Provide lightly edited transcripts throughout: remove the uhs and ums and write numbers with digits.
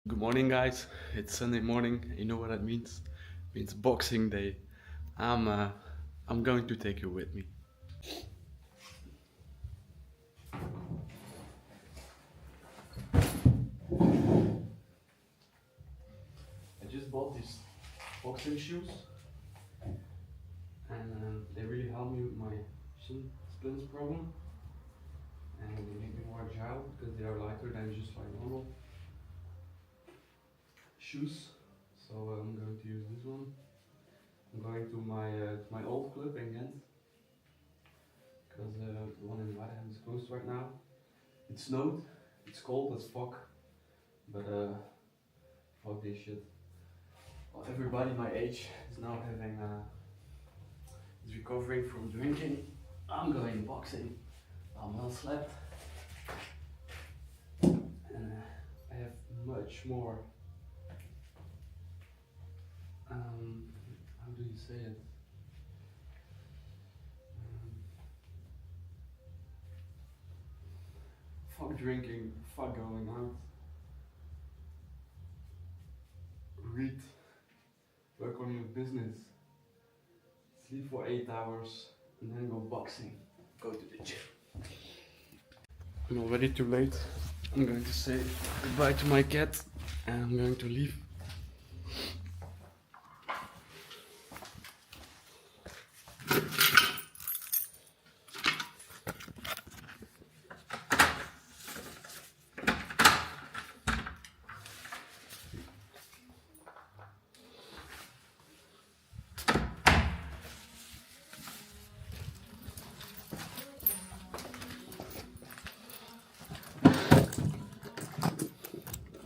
Good morning, guys. It's Sunday morning. You know what that means? It means Boxing Day. I'm going to take you with me. I just bought these boxing shoes, and they really help me with my shin splints problem, and they make me more agile because they are lighter than just like normal shoes. So I'm going to use this one. I'm going to my old club in Ghent because the one in Waregem is closed right now. It snowed, it's cold as fuck, but fuck this shit. Well, everybody my age is now is recovering from drinking. I'm going boxing. I'm well slept, and I have much more. How do you say it? Fuck drinking, fuck going out. Read, work on your business, sleep for 8 hours, and then go boxing, go to the gym. I'm already too late. I'm going to say goodbye to my cat and I'm going to leave.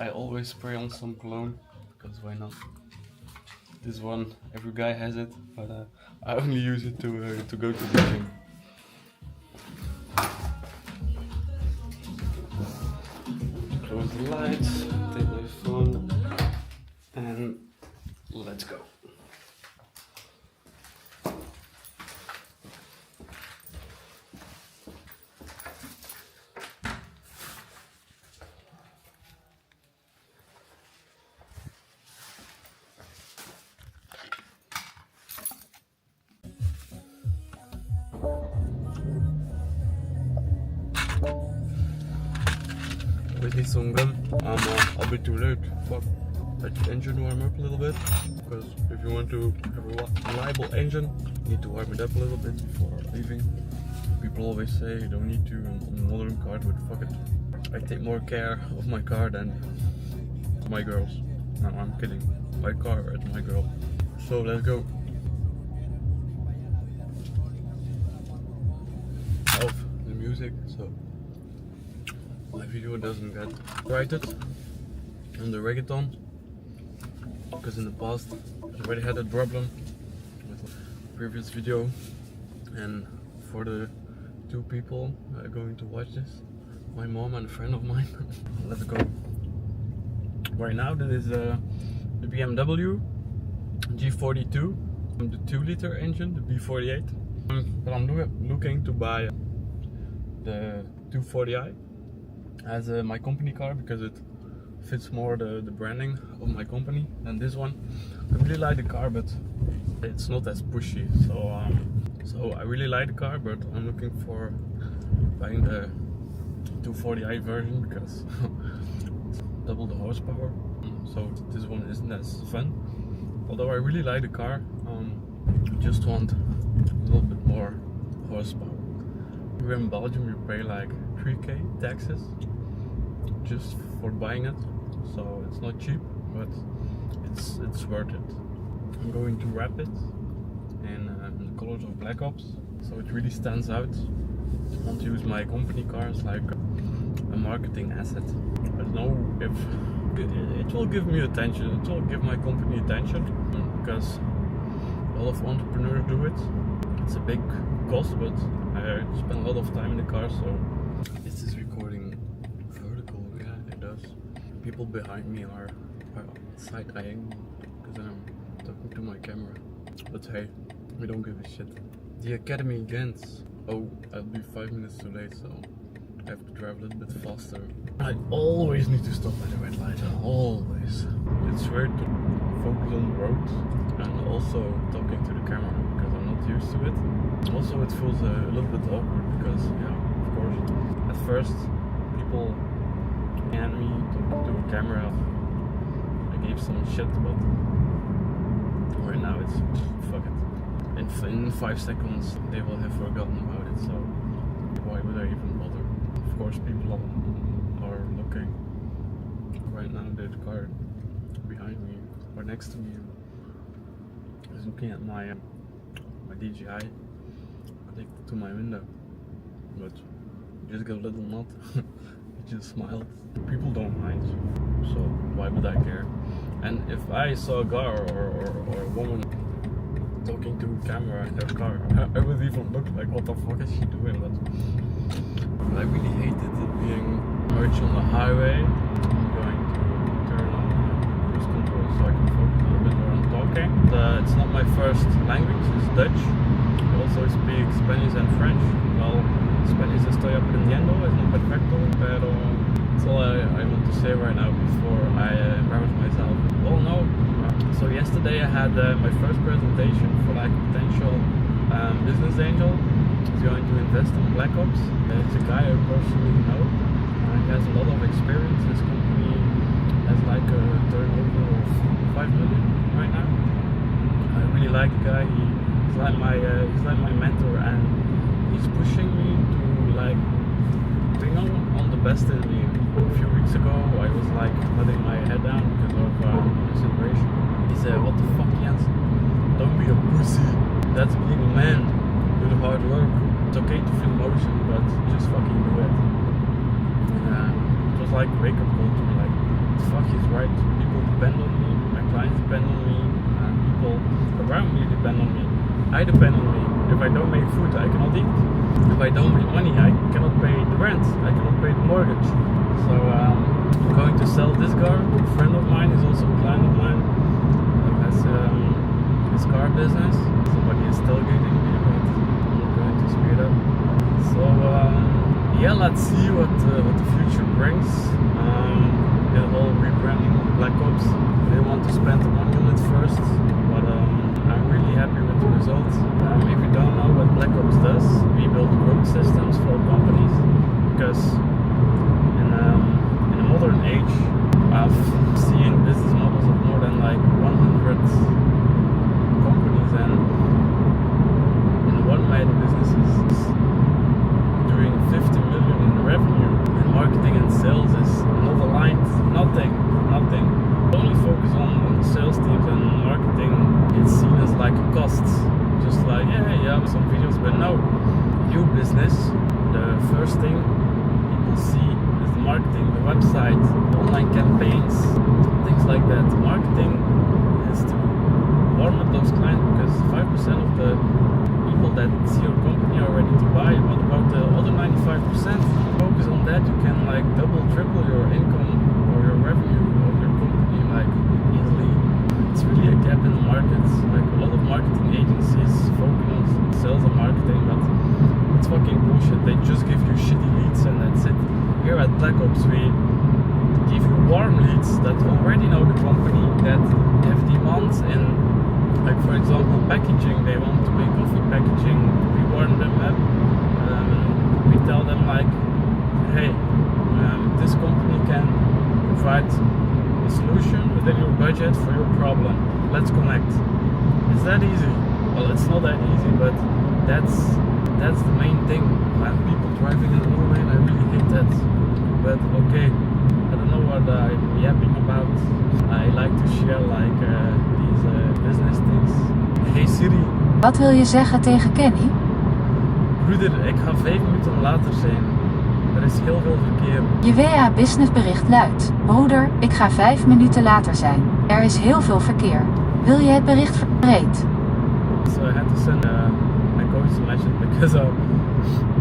I always spray on some cologne, because why not? This one, every guy has it, but I only use it to go to the gym. Close the lights, take my phone, and let's go. Always need some gum. I'll be too late. Fuck. Let the engine warm up a little bit, because if you want to have a reliable engine, you need to warm it up a little bit before leaving. People always say you don't need to on a modern car, but fuck it. I take more care of my car than my girls. No, I'm kidding. My car is my girl. So let's go. Off the music, so my video doesn't get rated on the reggaeton, because in the past I already had that problem with the previous video. And for the two people going to watch this, my mom and a friend of mine, let's go. Right now that is the BMW G42, the 2-liter engine, the B48. But I'm looking to buy the 240i as my company car, because it fits more the branding of my company than this one. I really like the car, but it's not as pushy. So I really like the car, but I'm looking for buying the 240i version, because it's double the horsepower. So this one isn't as fun. Although I really like the car, just want a little bit more horsepower. Here in Belgium you pay like 3k taxes just for buying it, so it's not cheap, but it's worth it. I'm going to wrap it in the colors of Black Ops, so it really stands out. I want to use my company cars like a marketing asset. I don't know if it will give me attention, it will give my company attention, because a lot of entrepreneurs do it. It's a big cost, but I spend a lot of time in the car, so this is recording vertical. Yeah, it does. People behind me are side-eyeing because I'm talking to my camera. But hey, we don't give a shit. The Academy Ghent. Oh, I'll be 5 minutes too late, so I have to drive a little bit faster. I always need to stop at the red light. Always. weird to focus on the road and also talking to the camera because I'm not used to it. Also it feels a little bit awkward because of course at first people and me talking to a camera I gave some shit, but right now it's fuck it. In 5 seconds they will have forgotten about it, so why would I even bother? Of course people are looking right now. There's a car behind me or next to me is looking at my DJI connected to my window, but just got a little nod. He just smiled. People don't mind, so why would I care? And if I saw a guy or a woman talking to a camera in their car, I would even look like, what the fuck is she doing? But I really hated it being merged on the highway. I'm going to turn on cruise control so I can focus a little bit more on talking. It's not my first language, it's Dutch. I also speak Spanish and French. Well, Spanish estoy aprendiendo, es no perfecto, pero that's all I want to say right now before I embarrass myself. Oh no. So yesterday I had my first presentation for like a potential business angel. He's going to invest in Black Ops. It's a guy I personally know. He has a lot of experience. His company has like a turnover of 5 million right now. I really like the guy. He's like my mentor, and he's pushing me to like bring on the best in me. A few weeks ago I was like letting my head down because of my situation. He said, what the fuck, Jens? Don't be a pussy. That's being a man. Do the hard work. It's okay to feel emotion, but just fucking do it. It was like a wake-up call to me, like, fuck, he's right. People depend on me, my clients depend on me, and people around me depend on me. I depend on me. If I don't make food, I cannot eat. If I don't make money, I cannot pay the rent. I cannot pay the mortgage. So I'm going to sell this car to a friend of mine. He's also a client of mine. He has his car business. Somebody is tailgating me, but I'm going to speed up. So yeah, let's see what the future brings. The whole rebranding of Black Ops. I didn't want to spend the money on it first, but I'm really happy with the results. If you don't know what Black Ops does, we build growth systems for companies because in a modern age of seeing business models of more than like 100 companies, and in one-man businesses doing 50 million in revenue, and marketing and sales is not aligned. Nothing. Only focus on the sales teams, and marketing is seen as like a cost. Just like some videos, but no. New business, the first thing people see is the marketing, the website, online campaigns, things like that. Marketing is to warm up those clients because 5% of the people that see your company are ready to buy. What about the other 95%? Focus on that. You can like double, triple your income or your revenue of your company like easily. It's really a gap in the market. Like a lot of marketing agencies focus on sales and marketing, but it's fucking bullshit. They just give you shitty leads and that's it. Here at Black Ops we give you warm leads that already know the company, that have demands in, like for example packaging. They want to make coffee packaging. We warm them up. We tell them like, hey, this company can provide a solution within your budget for your problem. Let's connect. Is that easy? Well, it's not that easy, but that's the main thing. And people driving in the middle lane, I really hate that. But okay, I don't know what I'm yapping about. I like to share like these business things. Hey Siri. Wat wil je zeggen tegen Kenny? Broeder, ik ga 5 minuten later zijn. Er is heel veel verkeer. Je WA businessbericht luidt: broeder, ik ga 5 minuten later zijn. Er is heel veel verkeer. Wil je het bericht verbreed? So I had to send my coach a message because I'm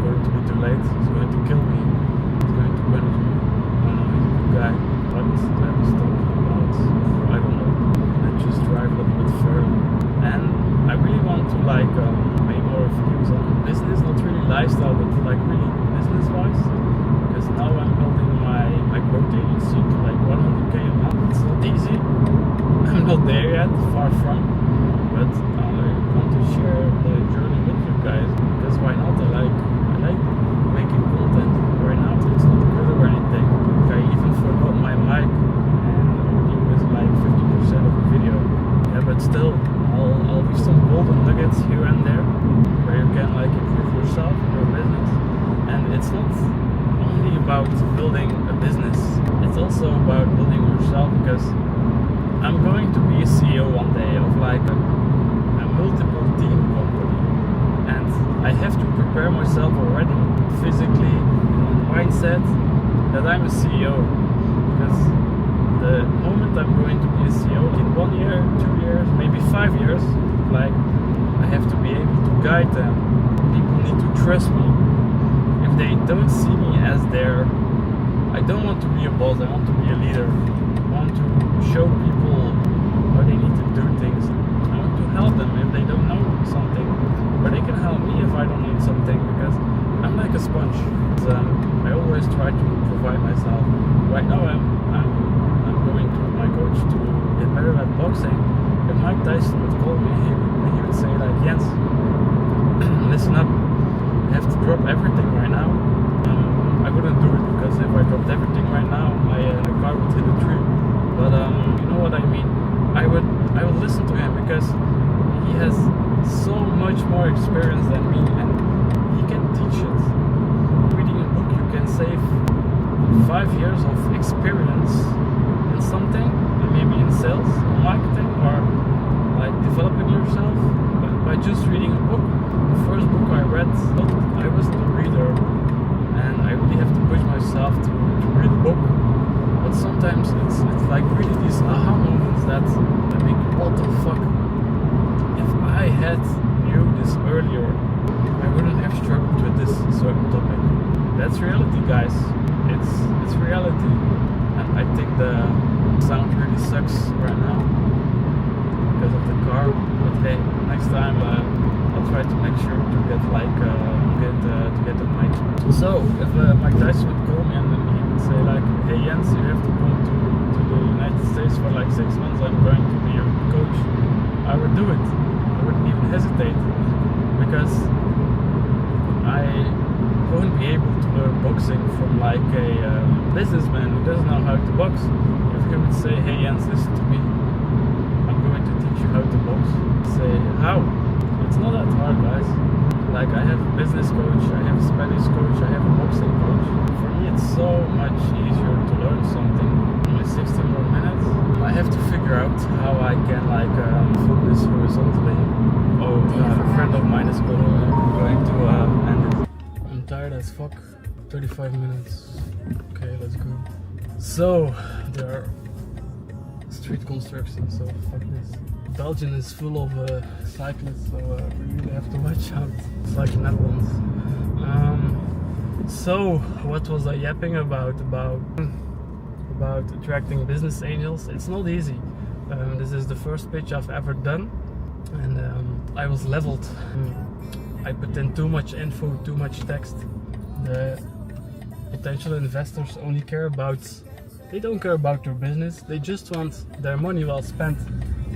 going to be too late. He's going to kill me. He's going to punish me. I don't know, he's a good guy. What I was talking about, I don't know. I just drive a little bit further. And I really want to like make more videos on business, not really lifestyle, but like really business wise. Because now I'm building my growth agency to like 100k a month. It's not easy. I'm not there yet, far from, but I want to share the journey with you guys, because why not? I like making content. Right now it's not good or anything. I even forgot my mic and only was like 50% of the video. Yeah, but still, I'll leave some golden nuggets here and there where you can like improve yourself in your business. And it's not only about building a business, it's also about building yourself, because I'm going to be a CEO one day of like a multiple team company, and I have to prepare myself already physically and mindset that I'm a CEO, because the moment I'm going to be a CEO in 1 year, 2 years, maybe 5 years, like I have to be able to guide them. People need to trust me. If they don't see me as their, I don't want to be a boss, I want to be a leader. I want to show people how they need to do things. I want to help them if they don't know something, but they can help me if I don't need something, because I'm like a sponge. I always try to provide myself. Right now I'm going to my coach to get better at boxing. If Mike Tyson would call me, he would say like, Jens, listen up, you have to drop everything right now. I wouldn't do it, because if I dropped everything right now, my car would hit a tree. But you know what I mean? I would listen to him, because he has so much more experience than me, and he can teach it. Reading a book, you can save 5 years of experience in something, maybe in sales, marketing, or like developing yourself by just reading a book. The first book I read, I wasn't a reader, and I really have to push myself to read a book. But sometimes it's like really these aha moments that I think, what the fuck? If I had knew this earlier, I wouldn't have struggled with this certain topic. That's reality, guys. It's reality. And I think the sound really sucks right now because of the car. But hey, next time I'll try to make sure to get like to get a mic. So if Mike Tyson would call me and then he would say like, hey Jens, you have to come to the United States for like 6 months, I'm going to be your coach, I would do it. I wouldn't even hesitate, because I won't be able to learn boxing from like a businessman who doesn't know how to box. If he would say, hey Jens, listen to me, I'm going to teach you how to box. Say, how? It's not that hard, guys. Like, I have a business coach, I have a Spanish coach, I have a boxing coach. For me it's so much easier to learn something in 60 more minutes. I have to figure out how I can like film this horizontally. Oh, a friend of mine is going to end it. I'm tired as fuck. 35 minutes. Okay, let's go. So, there are street construction, so fuck this. Belgium is full of cyclists, so we really have to watch out. It's like Netherlands. So, what was I yapping about? About attracting business angels. It's not easy. This is the first pitch I've ever done, and I was leveled. I put in too much info, too much text. The potential investors only care about, they don't care about your business, they just want their money well spent.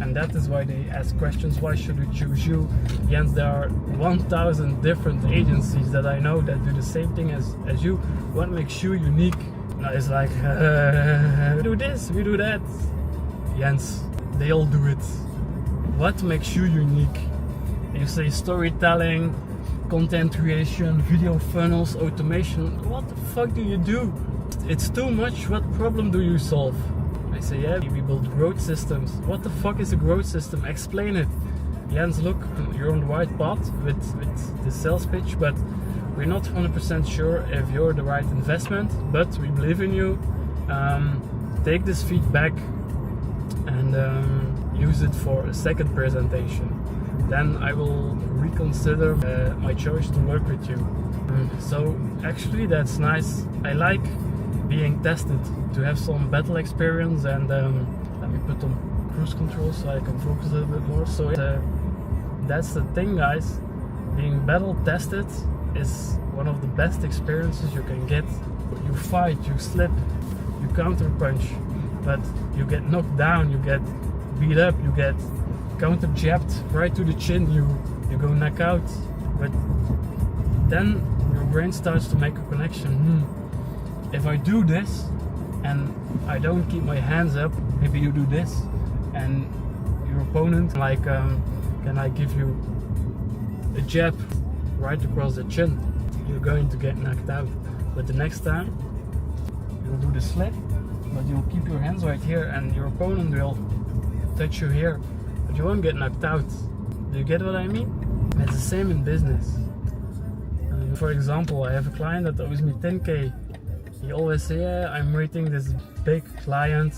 And that is why they ask questions. Why should we choose you? Jens, there are 1,000 different agencies that I know that do the same thing as you. What makes you unique? Now it's like, we do this, we do that. Jens, they all do it. What makes you unique? You say storytelling, content creation, video funnels, automation. What the fuck do you do? It's too much. What problem do you solve? I say, yeah, we build growth systems. What the fuck is a growth system? Explain it. Jens, look, you're on the right path with the sales pitch, but we're not 100% sure if you're the right investment, but we believe in you. Take this feedback and use it for a second presentation. Then I will reconsider my choice to work with you. So actually that's nice. I like being tested, to have some battle experience, and let me put on cruise control so I can focus a little bit more. So that's the thing, guys. Being battle tested is one of the best experiences you can get. You fight, you slip, you counter punch, but you get knocked down, you get beat up, you get counter jabbed right to the chin, you go knock out. But then your brain starts to make a connection. If I do this and I don't keep my hands up, maybe you do this, and your opponent, like, can I give you a jab right across the chin? You're going to get knocked out. But the next time, you'll do the slip, but you'll keep your hands right here, and your opponent will touch you here, but you won't get knocked out. Do you get what I mean? It's the same in business. For example, I have a client that owes me 10k. He always say, yeah, I'm waiting this big client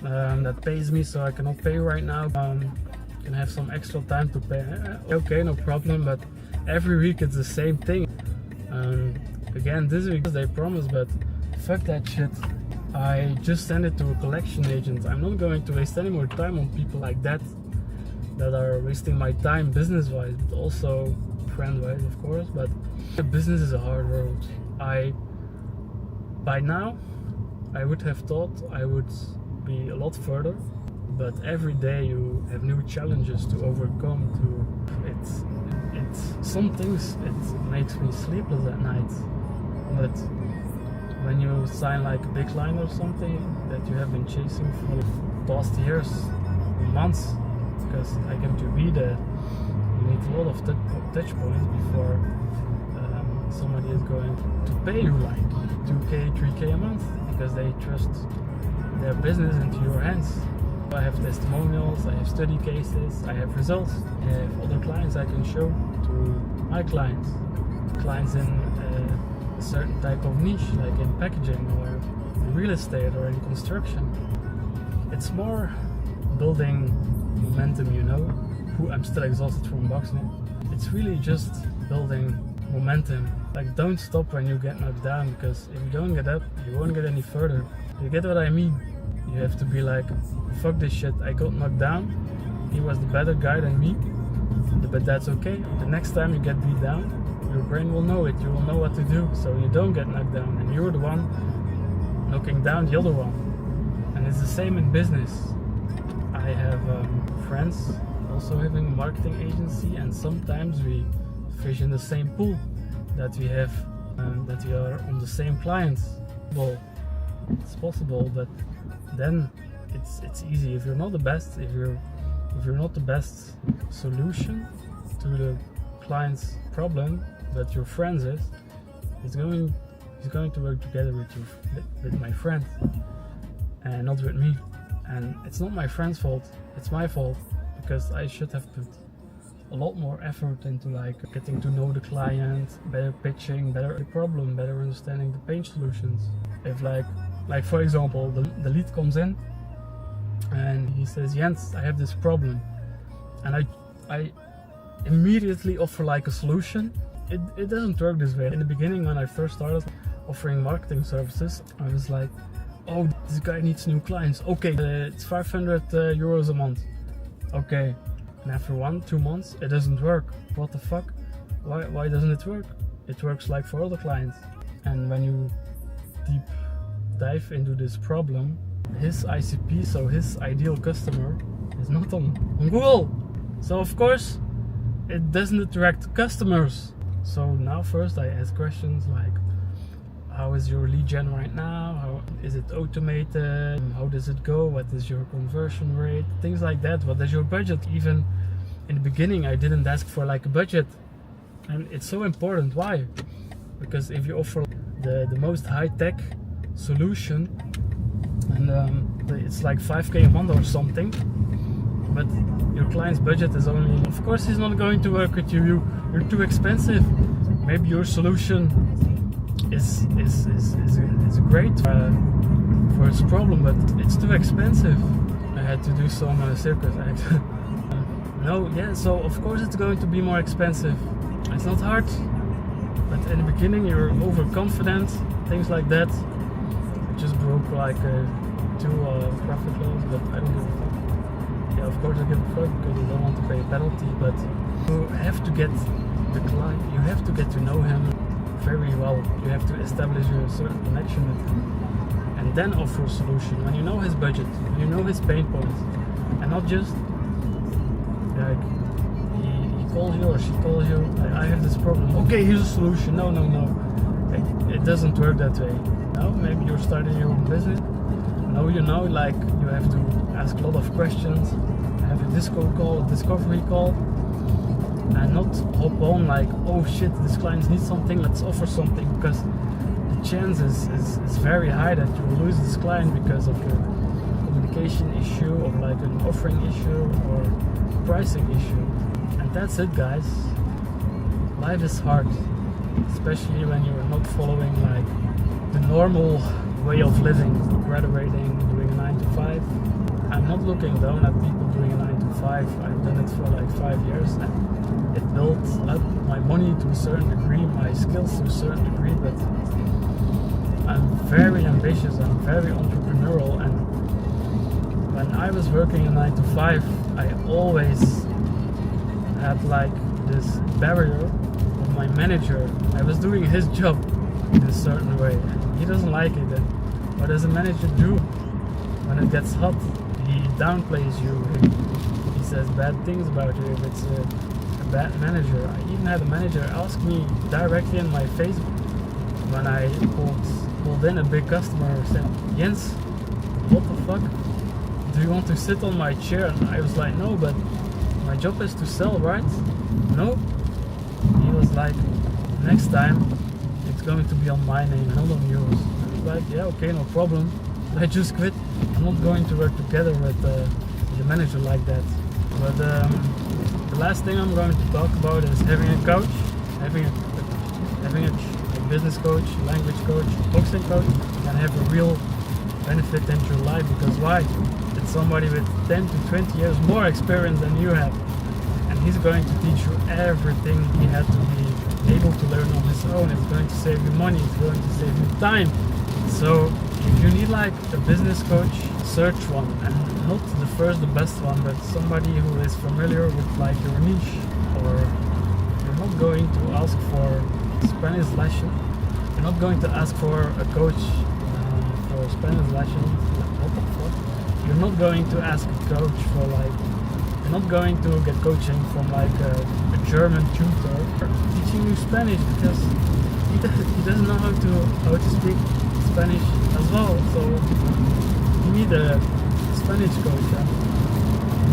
that pays me, so I cannot pay right now. Can have some extra time to pay. Okay, no problem, but every week it's the same thing. Again, this week they promise, but fuck that shit. I just send it to a collection agent. I'm not going to waste any more time on people like that are wasting my time business-wise, but also friend-wise, of course. But business is a hard world. By now, I would have thought I would be a lot further, but every day you have new challenges to overcome. Some things it makes me sleepless at night, but when you sign like a big line or something that you have been chasing for the past years, months, because I came to be there, you need a lot of touch points before somebody is going to pay you like 2k, 3k a month, because they trust their business into your hands. I have testimonials, I have study cases, I have results, I have other clients I can show to my clients. Clients in a certain type of niche, like in packaging or in real estate or in construction. It's more building momentum, you know. I'm still exhausted from boxing. It's really just building momentum. Like, don't stop when you get knocked down, because if you don't get up, you won't get any further. You get what I mean? You have to be like, fuck this shit, I got knocked down, he was the better guy than me, but that's okay. The next time you get beat down, your brain will know it, you will know what to do, so you don't get knocked down, and you're the one knocking down the other one. And it's the same in business. I have friends also having a marketing agency, and sometimes we fish in the same pool, that we have, that we are on the same clients. Well, it's possible, but then it's easy. If you're not the best, if you're not the best solution to the client's problem, but your friend is, he's going to work together with you, with my friend, and not with me. And it's not my friend's fault, it's my fault, because I should have put a lot more effort into like getting to know the client, better pitching, better the problem, better understanding the pain solutions. If like for example, the lead comes in and he says, Jens, I have this problem, and I immediately offer like a solution. It doesn't work this way. In the beginning, when I first started offering marketing services, I was like, oh, this guy needs new clients. Okay, it's 500 euros a month. Okay, and after 1-2 months, it doesn't work. What the fuck? Why doesn't it work? It works like for other clients. And when you deep dive into this problem, his ICP, so his ideal customer, is not on Google. So of course, it doesn't attract customers. So now first I ask questions like, how is your lead gen right now? How is it automated? How does it go? What is your conversion rate? Things like that. What is your budget? Even in the beginning, I didn't ask for like a budget. And it's so important. Why? Because if you offer the most high-tech solution, and it's like 5k a month or something, but your client's budget is only, of course he's not going to work with you. You're too expensive. Maybe your solution is great for his problem, but it's too expensive. I had to do some circus act. So of course it's going to be more expensive. It's not hard, but in the beginning you're overconfident, things like that. I just broke like 2 profit laws, but I don't give a fuck. Yeah, of course I give a fuck because I don't want to pay a penalty, but you have to get the client, you have to get to know him very well. You have to establish a certain connection with him, and then offer a solution. When you know his budget, when you know his pain points, and not just like he calls you or she calls you, like, I have this problem, okay, here's a solution. No, it doesn't work that way. No, maybe you're starting your own business. No, like you have to ask a lot of questions, have a discovery call, and not hop on like, oh shit, this client needs something, let's offer something, because the chance is very high that you will lose this client because of a communication issue or like an offering issue or pricing issue. And that's it, guys. Life is hard, especially when you're not following like the normal way of living, graduating, doing a 9 to 5. I'm not looking down at people doing a 9 to 5. I've done it for like 5 years and it built up my money to a certain degree, my skills to a certain degree, but I'm very ambitious, I'm very entrepreneurial, and when I was working a 9 to 5, I always had like this barrier with my manager. I was doing his job in a certain way, and he doesn't like it. And what does a manager do when it gets hot? He downplays you. He says bad things about you if it's a bad manager. I even had a manager ask me directly in my face when I pulled in a big customer, said, Jens, what the fuck? Do you want to sit on my chair? And I was like, no, but my job is to sell, right? No. He was like, next time it's going to be on my name, not on yours. I was like, yeah, okay, no problem. I just quit. I'm not going to work together with a manager like that. But the last thing I'm going to talk about is having a coach, having a business coach, language coach, boxing coach, can have a real benefit into your life. Because why? It's somebody with 10 to 20 years more experience than you have, and he's going to teach you everything he had to be able to learn on his own. It's going to save you money, it's going to save you time. So if you need like a business coach, search one, and not the best one, but somebody who is familiar with like your niche. Or you're not going to ask for Spanish lesson. You're not going to ask for a coach for Spanish lesson. What the fuck? You're not going to ask a coach for like. You're not going to get coaching from like a German tutor teaching you Spanish, because he doesn't know how to speak Spanish as well. So you need a Spanish coach,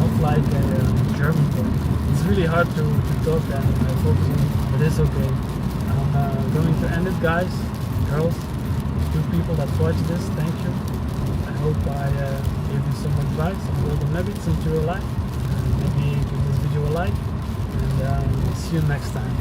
not like a German coach. It's really hard to talk and focus on, but it's okay. I'm going to end it, guys, girls, 2 people that watch this. Thank you. I hope I gave you some advice, some golden nuggets into your life. Maybe give this video a like, and see you next time.